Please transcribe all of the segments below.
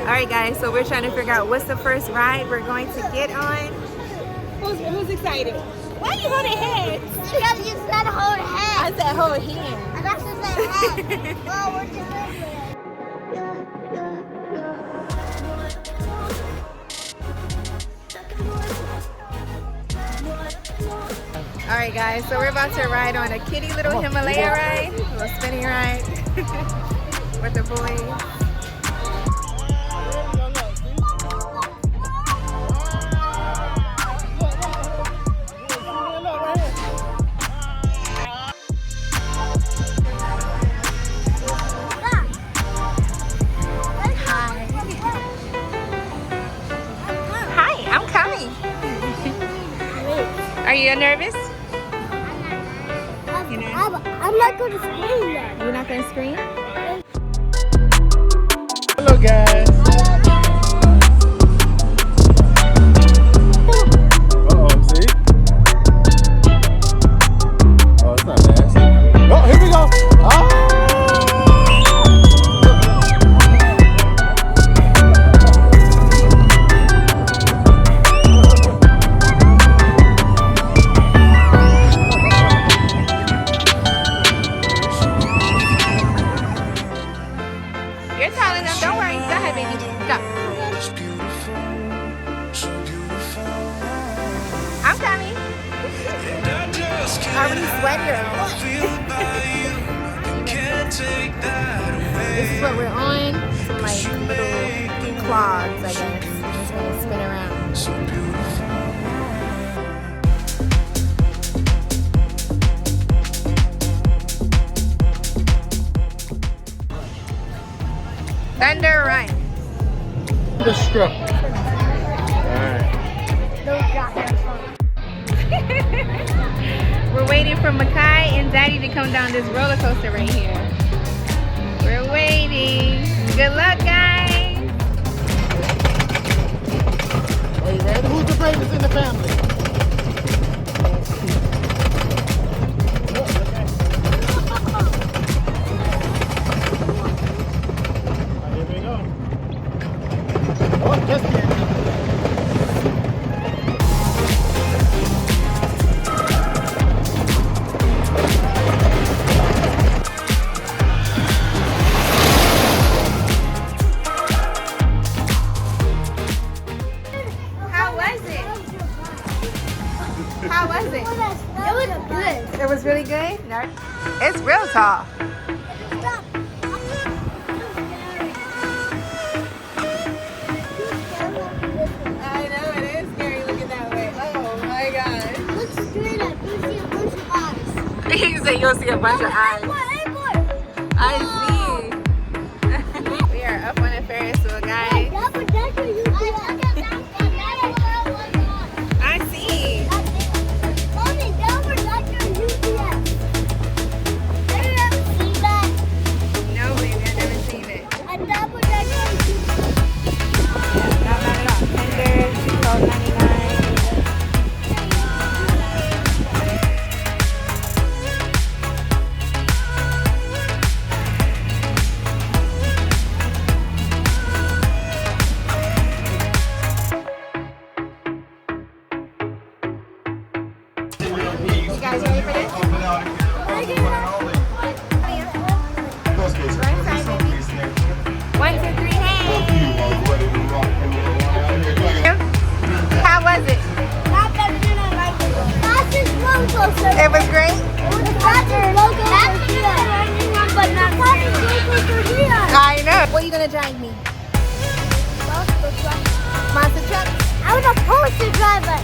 Alright guys, so we're trying to figure out what's the first ride we're going to get on. Who's excited? Why are you holding hands? Because you said hold hands. I said hold hands. And I said hands. Well, we're delivering. Alright guys, so we're about to ride on a kitty little Himalaya ride, a little spinning ride with the boys. Hi, I'm coming. Are you nervous? I'm not going to scream now. You're not going to scream? Hello guys. Uh-oh, see? Oh, it's not bad. Oh, here we go. Ah! You're telling them, don't worry. Go ahead, baby. Go. I'm coming. Already sweaty. This is what we're on. Some like little clogs, I guess. I'm just gonna spin around. Thunder Run. The strap. Alright. We're waiting for Makai and Daddy to come down this roller coaster right here. We're waiting. Good luck, guys. Are you ready? Who's the bravest in the family? Here we go. Oh, just here. How was it? It was good. It was really good? No. It's real tall. Stop. I know, it is scary looking that way. Oh my gosh. Look straight up. You see a bunch of eyes. You say you'll see a bunch of eyes. I see. We are up on a Ferris wheel, guys. I see. Mommy, double decker UPS. Have you ever seen that? No, baby, I've never seen it. A double decker UPS. Not bad at all. Tenders, $12.99. You guys ready for this? Right side, baby. 1, 2, 3, hey! How was it? Not better than I like it. Fastest roller coaster. It was great? It was the fastest roller coaster here. But not fastest roller coaster here. I know. What are you gonna drive me? Monster truck? I was supposed to drive it.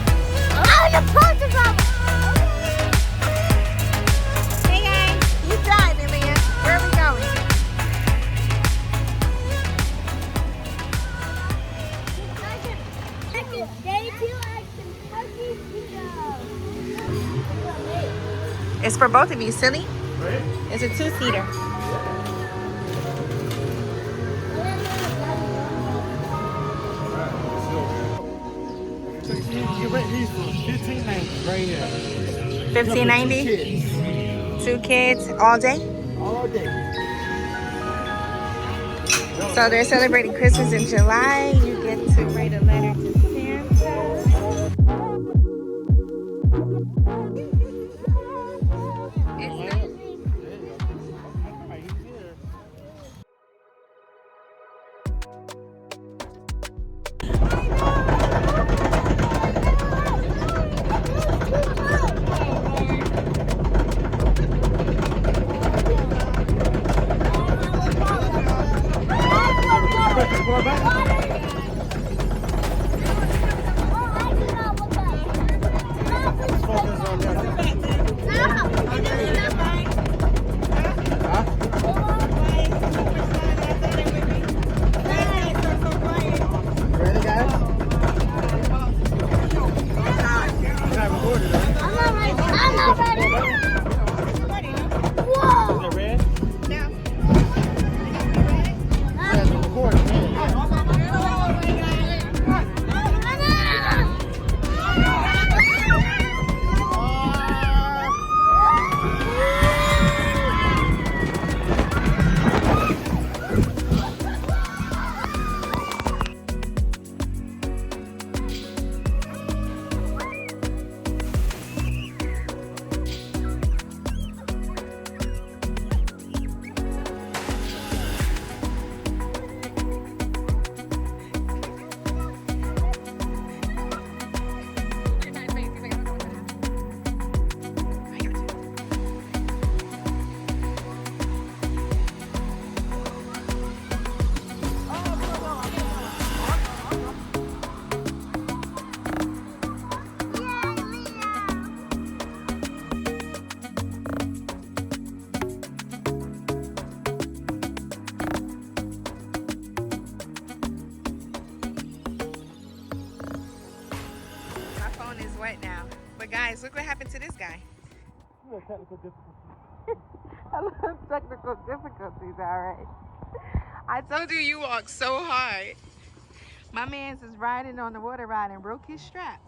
I was supposed to drive it. Hey guys, you driving, man. Where are we going? Day 2 at Kentucky Pizza. It's for both of you, silly. It's a 2-seater. He's $15.90 right here. $15.90? 2 kids all day? All day. So they're celebrating Christmas in July. You get to write a letter to Santa. It's nice. Ready, guys? I'm not ready. Whoa! Is it red? No. Yeah, it's recording. My phone is wet now. But guys, look what happened to this guy. Technical difficulty. A little technical difficulties, alright. I told you you walk so hard. My man's is riding on the water ride and broke his strap.